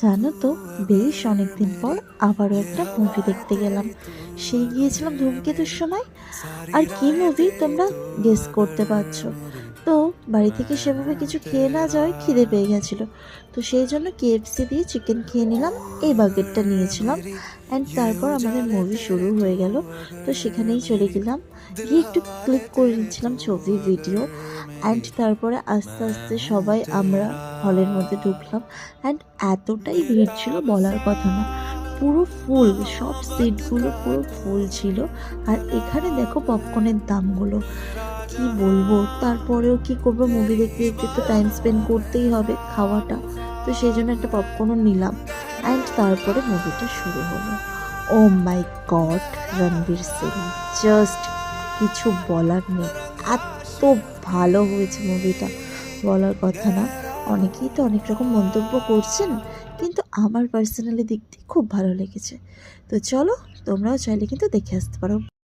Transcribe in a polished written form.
জানো তো, বেশ অনেকদিন পর আবারও একটা মুভি দেখতে গেলাম। সেই গিয়েছিলাম ধূমকেতুর সময়। আর কি মুভি তোমরা গেস করতে পারছো? তো বাড়ি থেকে সেভাবে কিছু খেয়ে না যাওয়ায় খিদে পেয়ে গেছিলো। তো সেই জন্য কেএফসি দিয়ে চিকেন খেয়ে নিলাম। এই বাকেটটা নিয়েছিলাম। অ্যান্ড তারপর আমাদের মুভি শুরু হয়ে গেল। তো সেখানেই চলে গেলাম, গিয়ে একটু ক্লিক করে নিচ্ছিলাম ছবি ভিডিও। অ্যান্ড তারপরে আস্তে আস্তে সবাই আমরা হলের মধ্যে ঢুকলাম। অ্যান্ড এতটাই ভিড় ছিল বলার কথা না, পুরো ফুল, সব সিটগুলো পুরো ফুল ছিল। আর এখানে দেখো পপকর্নের দামগুলো, কি বলবো। তারপরেও কি করবো, মুভি দেখতে দেখতে তো টাইম স্পেন্ড করতেই হবে, খাওয়াটা। তো সেই জন্য একটা পপকর্নও নিলাম। অ্যান্ড তারপরে মুভিটা শুরু হলো। ও মাই গড, রণবীর সিং, জাস্ট কিছু বলার নেই। এত ভালো হয়েছে মুভিটা, বলার কথা না। অনেকেই তো অনেক রকম মন্তব্য করছেন, কিন্তু আমার পার্সোনালি দিক দিয়ে খুব ভালো লেগেছে। তো চলো, তোমরাও চাইলে কিন্তু দেখে আসতে পারো।